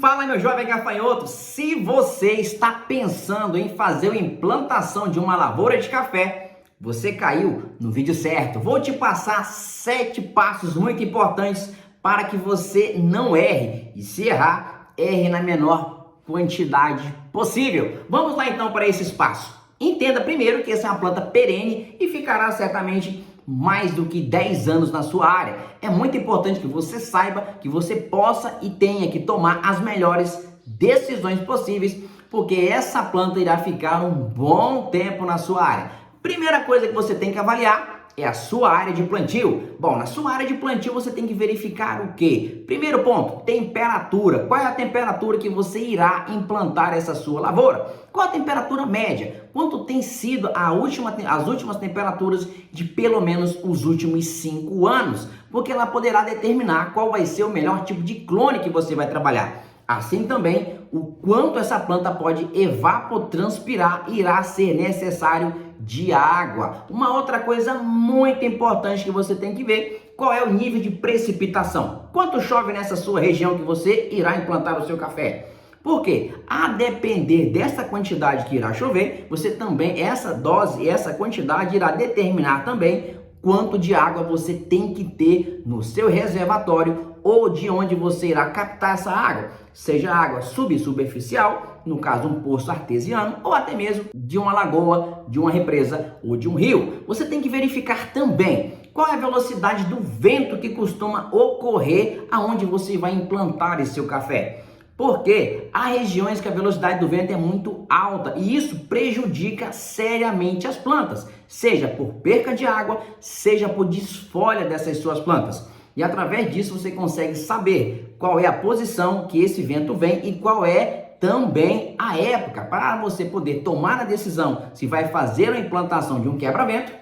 Fala, meu jovem gafanhoto, se você está pensando em fazer a implantação de uma lavoura de café, você caiu no vídeo certo. Vou te passar 7 passos muito importantes para que você não erre e, se errar, erre na menor quantidade possível. Vamos lá então para esses passos. Entenda primeiro que essa é uma planta perene e ficará certamente mais do que 10 anos na sua área. É muito importante que você saiba, que você possa e tenha que tomar as melhores decisões possíveis, porque essa planta irá ficar um bom tempo na sua área. Primeira coisa que você tem que avaliar é a sua área de plantio. Bom, na sua área de plantio você tem que verificar o quê? Primeiro ponto, temperatura. Qual é a temperatura que você irá implantar essa sua lavoura? Qual a temperatura média? Quanto tem sido as últimas temperaturas de pelo menos os últimos 5 anos? Porque ela poderá determinar qual vai ser o melhor tipo de clone que você vai trabalhar. Assim também, o quanto essa planta pode evapotranspirar irá ser necessário de água. Uma outra coisa muito importante que você tem que ver, qual é o nível de precipitação. Quanto chove nessa sua região que você irá implantar o seu café? Porque a depender dessa quantidade que irá chover, você também, essa dose, essa quantidade irá determinar também quanto de água você tem que ter no seu reservatório ou de onde você irá captar essa água, seja água subsuperficial, no caso um poço artesiano, ou até mesmo de uma lagoa, de uma represa ou de um rio. Você tem que verificar também qual é a velocidade do vento que costuma ocorrer aonde você vai implantar esse seu café. Porque há regiões que a velocidade do vento é muito alta e isso prejudica seriamente as plantas, seja por perca de água, seja por desfolha dessas suas plantas. E através disso você consegue saber qual é a posição que esse vento vem e qual é também a época para você poder tomar a decisão se vai fazer a implantação de um quebra-vento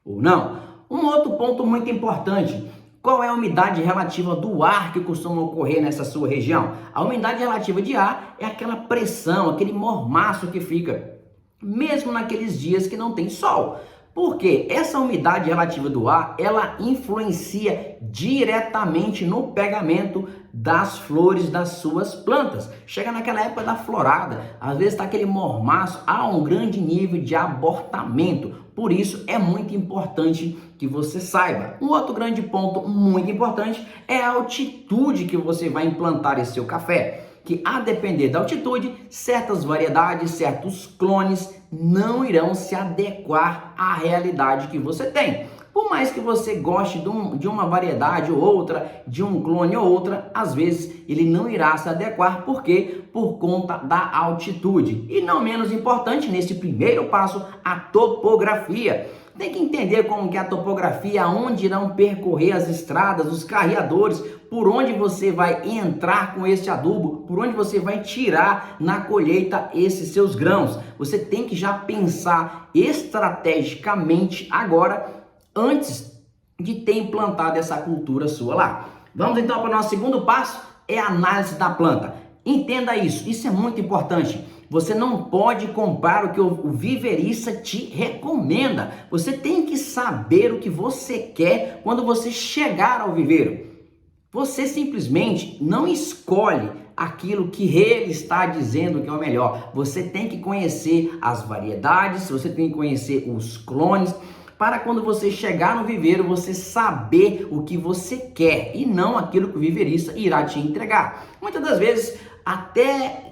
ou não. Um outro ponto muito importante: qual é a umidade relativa do ar que costuma ocorrer nessa sua região? A umidade relativa de ar é aquela pressão, aquele mormaço que fica, mesmo naqueles dias que não tem sol. Porque essa umidade relativa do ar, ela influencia diretamente no pegamento das flores das suas plantas. Chega naquela época da florada, às vezes está aquele mormaço, há um grande nível de abortamento. Por isso é muito importante que você saiba. Um outro grande ponto muito importante é a altitude que você vai implantar esse seu café. Que a depender da altitude, certas variedades, certos clones não irão se adequar à realidade que você tem. Por mais que você goste de uma variedade ou outra, de um clone ou outra, às vezes ele não irá se adequar. Por quê? Por conta da altitude. E não menos importante, nesse primeiro passo, a topografia. Tem que entender como que é a topografia, aonde irão percorrer as estradas, os carreadores, por onde você vai entrar com esse adubo, por onde você vai tirar na colheita esses seus grãos. Você tem que já pensar estrategicamente agora, antes de ter implantado essa cultura sua lá. Vamos então para o nosso segundo passo, é a análise da planta. Entenda isso é muito importante. Você não pode comprar o que o viverista te recomenda. Você tem que saber o que você quer quando você chegar ao viveiro. Você simplesmente não escolhe aquilo que ele está dizendo que é o melhor. Você tem que conhecer as variedades, você tem que conhecer os clones, para quando você chegar no viveiro, você saber o que você quer e não aquilo que o viverista irá te entregar. Muitas das vezes, até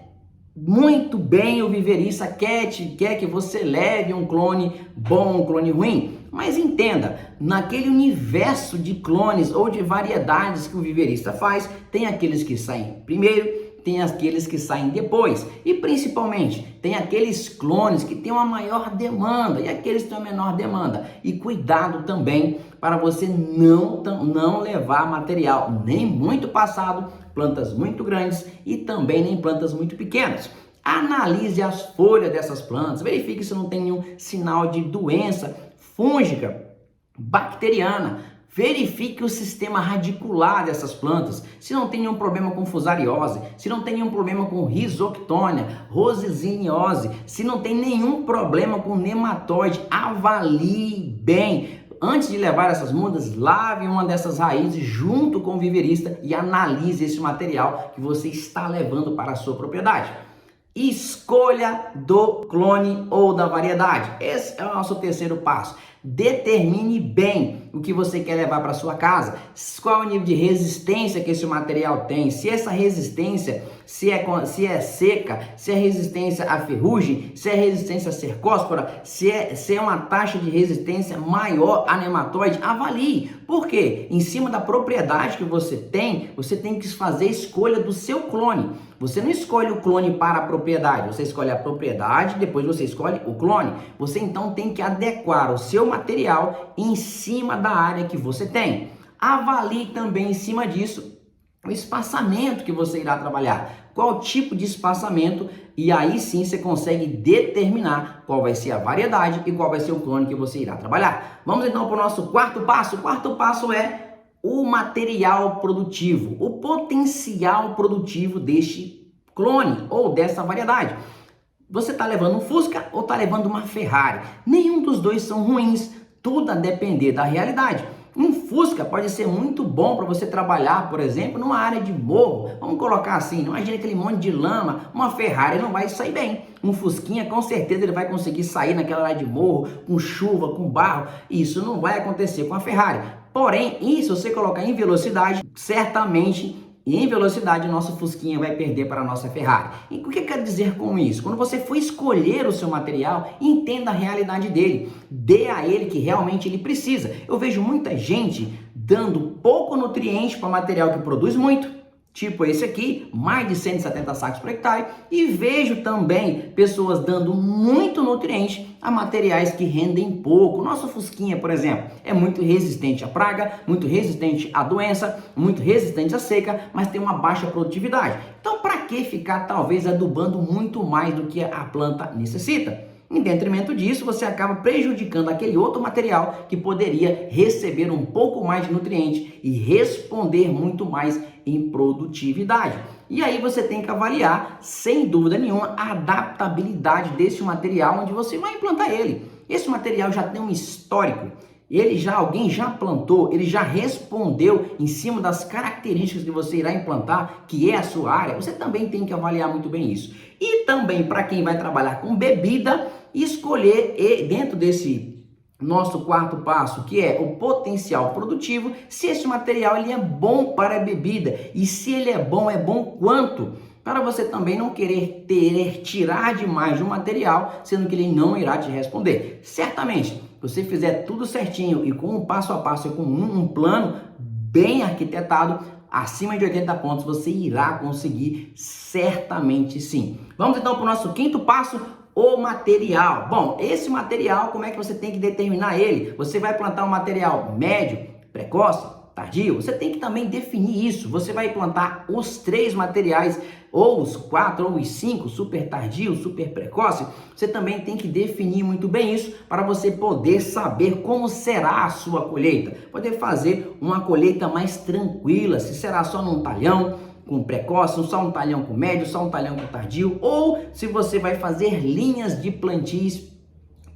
muito bem o viverista quer que você leve um clone bom, um clone ruim, mas entenda, naquele universo de clones ou de variedades que o viverista faz, tem aqueles que saem primeiro, tem aqueles que saem depois e principalmente tem aqueles clones que têm uma maior demanda e aqueles que têm uma menor demanda. E cuidado também para você não levar material nem muito passado, plantas muito grandes e também nem plantas muito pequenas. Analise as folhas dessas plantas, verifique se não tem nenhum sinal de doença fúngica, bacteriana. Verifique o sistema radicular dessas plantas, se não tem nenhum problema com fusariose, se não tem nenhum problema com rhizoctônia, rosiziniose, se não tem nenhum problema com nematóide. Avalie bem. Antes de levar essas mudas, lave uma dessas raízes junto com o viverista e analise esse material que você está levando para a sua propriedade. Escolha do clone ou da variedade. Esse é o nosso terceiro passo. Determine bem o que você quer levar para sua casa, qual é o nível de resistência que esse material tem, se essa resistência se é seca, se é resistência à ferrugem, se é resistência a cercóspora, se é uma taxa de resistência maior a nematóide. Avalie. Por quê? Em cima da propriedade que você tem que fazer a escolha do seu clone. Você não escolhe o clone para a propriedade, você escolhe a propriedade, depois você escolhe o clone. Você então tem que adequar o seu material em cima da área que você tem. Avalie também em cima disso o espaçamento que você irá trabalhar, qual tipo de espaçamento, e aí sim você consegue determinar qual vai ser a variedade e qual vai ser o clone que você irá trabalhar. Vamos então para o nosso quarto passo. O quarto passo é o material produtivo, o potencial produtivo deste clone ou dessa variedade. Você está levando um Fusca ou está levando uma Ferrari? Nenhum dos dois são ruins, tudo a depender da realidade. Um Fusca pode ser muito bom para você trabalhar, por exemplo, numa área de morro. Vamos colocar assim, não imagina aquele monte de lama. Uma Ferrari não vai sair bem. Um Fusquinha, com certeza, ele vai conseguir sair naquela área de morro, com chuva, com barro. Isso não vai acontecer com a Ferrari. Porém, isso você colocar em velocidade, certamente, em velocidade, o nosso Fusquinha vai perder para a nossa Ferrari. E o que eu quero dizer com isso? Quando você for escolher o seu material, entenda a realidade dele. Dê a ele que realmente ele precisa. Eu vejo muita gente dando pouco nutriente para material que produz muito, tipo esse aqui, mais de 170 sacos por hectare, e vejo também pessoas dando muito nutriente a materiais que rendem pouco. Nosso Fusquinha, por exemplo, é muito resistente à praga, muito resistente à doença, muito resistente à seca, mas tem uma baixa produtividade. Então, para que ficar talvez adubando muito mais do que a planta necessita? Em detrimento disso, você acaba prejudicando aquele outro material que poderia receber um pouco mais de nutriente e responder muito mais em produtividade. E aí você tem que avaliar, sem dúvida nenhuma, a adaptabilidade desse material onde você vai implantar ele. Esse material já tem um histórico. Alguém já plantou, ele já respondeu em cima das características que você irá implantar, que é a sua área. Você também tem que avaliar muito bem isso. E também para quem vai trabalhar com bebida, escolher dentro desse nosso quarto passo, que é o potencial produtivo, se esse material ele é bom para a bebida e se ele é bom quanto? Para você também não querer tirar demais do material, sendo que ele não irá te responder. Certamente, se você fizer tudo certinho e com um passo a passo, com um plano bem arquitetado, acima de 80 pontos você irá conseguir, certamente sim. Vamos então para o nosso quinto passo, o material. Bom, esse material, como é que você tem que determinar ele? Você vai plantar um material médio, precoce, tardio? Você tem que também definir isso. Você vai plantar os 3 materiais, ou os 4, ou os 5, super tardio, super precoce. Você também tem que definir muito bem isso para você poder saber como será a sua colheita. Poder fazer uma colheita mais tranquila, se será só num talhão com precoce, só um talhão com médio, só um talhão com tardio, ou se você vai fazer linhas de plantios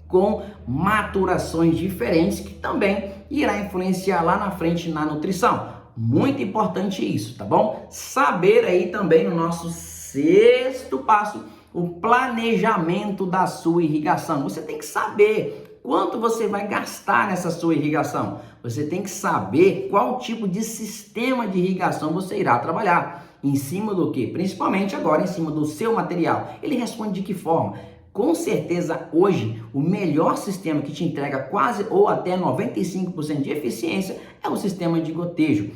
com maturações diferentes, que também irá influenciar lá na frente na nutrição. Muito importante isso, tá bom? Saber aí também no nosso sexto passo, o planejamento da sua irrigação. Você tem que saber quanto você vai gastar nessa sua irrigação. Você tem que saber qual tipo de sistema de irrigação você irá trabalhar. Em cima do que? Principalmente agora em cima do seu material. Ele responde de que forma? Com certeza hoje o melhor sistema que te entrega quase ou até 95% de eficiência é o sistema de gotejo.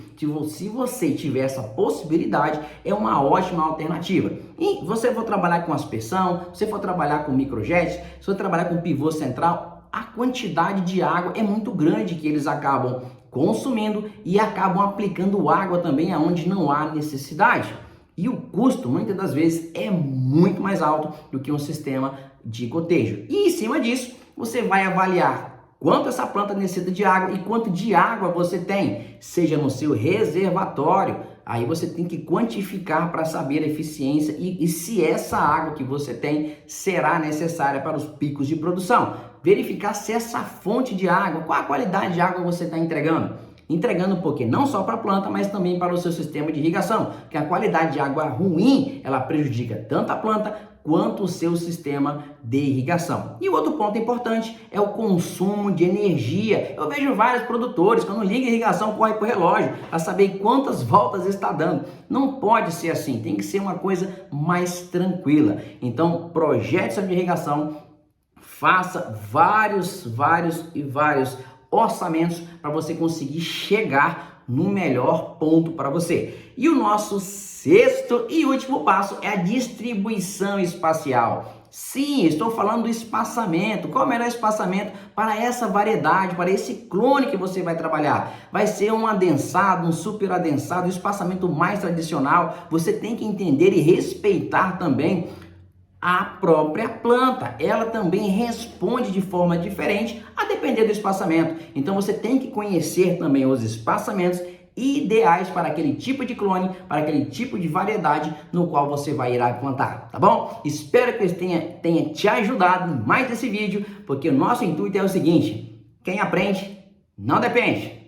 Se você tiver essa possibilidade, é uma ótima alternativa. E você for trabalhar com aspersão, você for trabalhar com microjet, se for trabalhar com pivô central, a quantidade de água é muito grande que eles acabam consumindo e acabam aplicando água também aonde não há necessidade. E o custo, muitas das vezes, é muito mais alto do que um sistema de gotejo. E em cima disso, você vai avaliar quanto essa planta necessita de água e quanto de água você tem, seja no seu reservatório. Aí você tem que quantificar para saber a eficiência e se essa água que você tem será necessária para os picos de produção. verificar se essa fonte de água, qual a qualidade de água você está entregando. Entregando porque não só para a planta, mas também para o seu sistema de irrigação, porque a qualidade de água ruim, ela prejudica tanto a planta quanto o seu sistema de irrigação. E o outro ponto importante é o consumo de energia. Eu vejo vários produtores, quando liga a irrigação, corre para o relógio para saber quantas voltas está dando. Não pode ser assim, tem que ser uma coisa mais tranquila. Então, projete sua irrigação, faça vários orçamentos para você conseguir chegar no melhor ponto para você. E o nosso sexto e último passo é a distribuição espacial. Sim, estou falando do espaçamento. Qual é o melhor espaçamento para essa variedade, para esse clone que você vai trabalhar? Vai ser um adensado, um super adensado, um espaçamento mais tradicional. Você tem que entender e respeitar também a própria planta. Ela também responde de forma diferente a depender do espaçamento. Então você tem que conhecer também os espaçamentos ideais para aquele tipo de clone, para aquele tipo de variedade no qual você vai irá plantar, tá bom? Espero que eu tenha te ajudado em mais desse vídeo, porque o nosso intuito é o seguinte: quem aprende não depende.